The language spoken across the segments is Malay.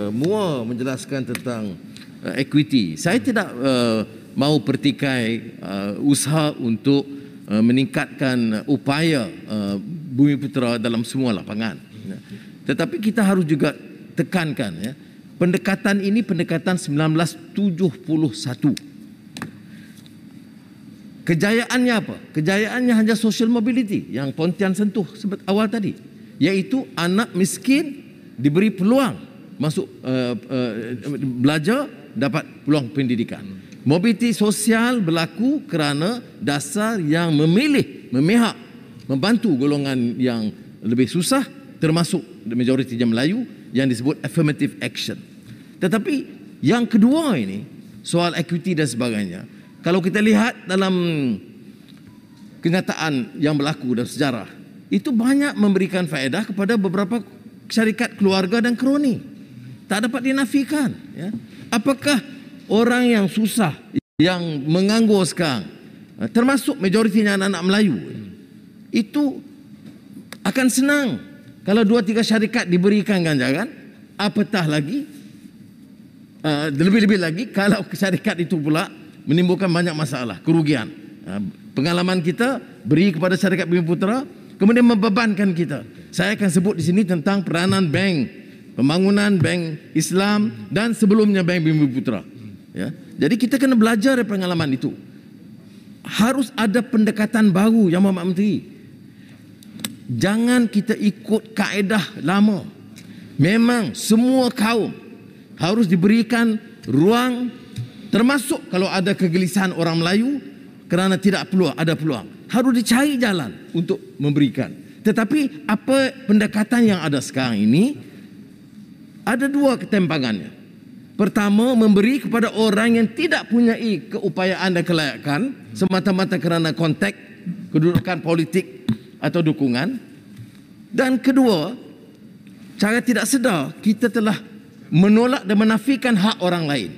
Mua menjelaskan tentang equity. Saya tidak mahu pertikai usaha untuk meningkatkan upaya Bumiputera dalam semua lapangan. Tetapi kita harus juga tekankan, ya, pendekatan ini pendekatan 1971. Kejayaannya apa? Kejayaannya hanya social mobility yang Pontian sentuh sebut awal tadi, iaitu anak miskin diberi peluang masuk belajar, dapat peluang pendidikan. Mobiliti sosial berlaku kerana dasar yang memihak, membantu golongan yang lebih susah, termasuk majoritinya Melayu, yang disebut affirmative action. Tetapi yang kedua ini, soal equity dan sebagainya, kalau kita lihat dalam kenyataan yang berlaku dalam sejarah, itu banyak memberikan faedah kepada beberapa syarikat keluarga dan kroni. Tak dapat dinafikan, ya. Apakah orang yang susah, yang menganggur sekarang, termasuk majoritinya anak-anak Melayu, itu akan senang kalau 2-3 syarikat diberikan ganjaran, apatah lagi, lebih-lebih lagi kalau syarikat itu pula menimbulkan banyak masalah, kerugian. Pengalaman kita beri kepada syarikat Bumiputera, kemudian membebankan kita. Saya akan sebut di sini tentang peranan bank, pembangunan bank Islam dan sebelumnya bank Bumiputera. Ya. Jadi kita kena belajar dari pengalaman itu. Harus ada pendekatan baru, Yang Mohd Menteri. Jangan kita ikut kaedah lama. Memang semua kaum harus diberikan ruang, termasuk kalau ada kegelisahan orang Melayu kerana tidak ada peluang. Harus dicari jalan untuk memberikan. Tetapi apa pendekatan yang ada sekarang ini, ada dua ketimpangannya. Pertama, memberi kepada orang yang tidak punya keupayaan dan kelayakan semata-mata kerana konteks, kedudukan politik atau dukungan. Dan kedua, cara tidak sedar kita telah menolak dan menafikan hak orang lain.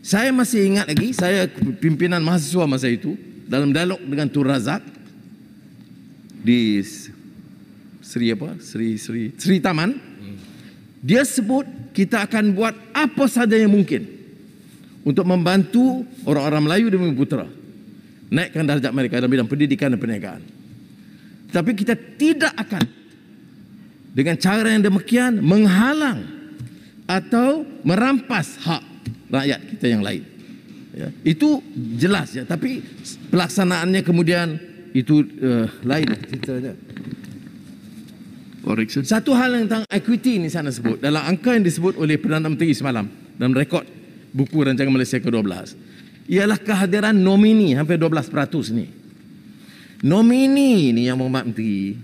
Saya masih ingat lagi, saya pimpinan mahasiswa masa itu dalam dialog dengan Tun Razak di Sri Taman. Dia sebut kita akan buat apa saja yang mungkin untuk membantu orang-orang Melayu dan Bumiputera naikkan darjat mereka dalam bidang pendidikan dan perniagaan. Tapi kita tidak akan dengan cara yang demikian menghalang atau merampas hak rakyat kita yang lain. Ya, itu jelas, ya. Tapi pelaksanaannya kemudian itu lain ceritanya. Satu hal yang tentang equity ini saya nak sebut dalam angka yang disebut oleh Perdana Menteri semalam dalam rekod buku rancangan Malaysia ke-12 ialah kehadiran nomini hampir 12% ni. Nomini ni Yang Mohd Menteri,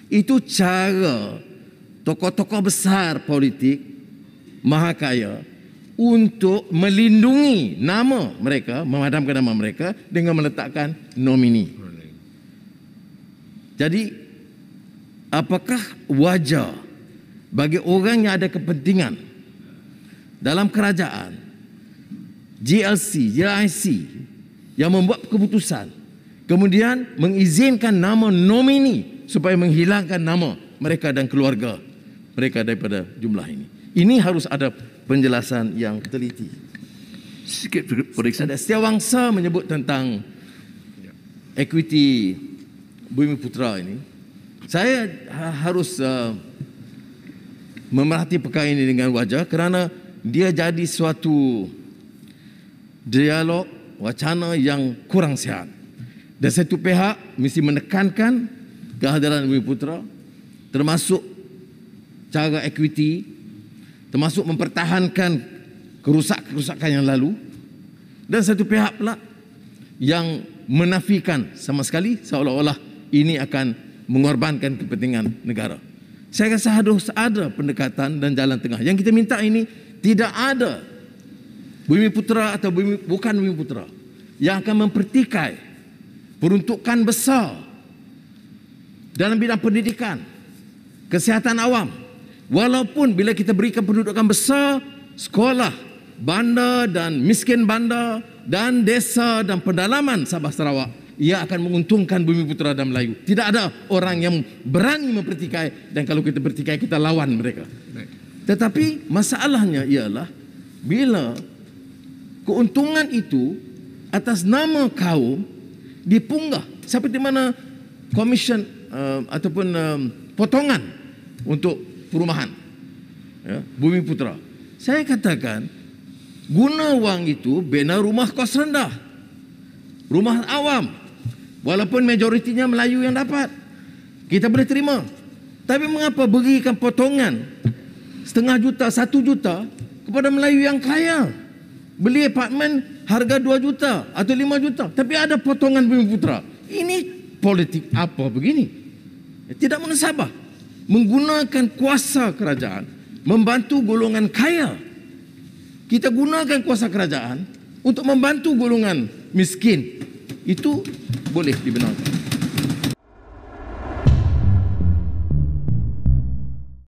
itu cara tokoh-tokoh besar politik mahakaya untuk melindungi nama mereka, memadamkan nama mereka dengan meletakkan nomini. Jadi apakah wajar bagi orang yang ada kepentingan dalam kerajaan, GLC, JIC yang membuat keputusan, kemudian mengizinkan nama nomini supaya menghilangkan nama mereka dan keluarga mereka daripada jumlah ini? Ini harus ada penjelasan yang teliti. Sikit periksa. Ada Setiawangsa menyebut tentang equity Bumiputera ini. Saya harus memerhati perkara ini dengan wajar kerana dia jadi suatu dialog wacana yang kurang sihat. Dan satu pihak mesti menekankan kehadiran Bumiputera, termasuk cara equity, termasuk mempertahankan kerusakan yang lalu, dan satu pihak pula yang menafikan sama sekali seolah-olah ini akan mengorbankan kepentingan negara. Saya rasa harus ada pendekatan dan jalan tengah. Yang kita minta ini tidak ada Bumiputera atau bukan Bumiputera yang akan mempertikai peruntukan besar dalam bidang pendidikan, kesihatan awam. Walaupun bila kita berikan pendudukan besar, sekolah, bandar dan miskin bandar dan desa dan pedalaman Sabah Sarawak, ia akan menguntungkan Bumiputera dan Melayu. Tidak ada orang yang berani mempertikai, dan kalau kita bertikai kita lawan mereka. Tetapi masalahnya ialah bila keuntungan itu atas nama kaum dipunggah seperti mana komisen ataupun potongan untuk perumahan, ya, Bumi Putra. Saya katakan guna wang itu bina rumah kos rendah, rumah awam, walaupun majoritinya Melayu yang dapat, kita boleh terima. Tapi mengapa berikan potongan setengah juta, 1 juta kepada Melayu yang kaya? Beli apartmen harga 2 juta atau 5 juta, tapi ada potongan Bumi Putra. Ini politik apa begini? Tidak munasabah. Menggunakan kuasa kerajaan membantu golongan kaya. Kita gunakan kuasa kerajaan untuk membantu golongan miskin. Itu boleh dibenarkan.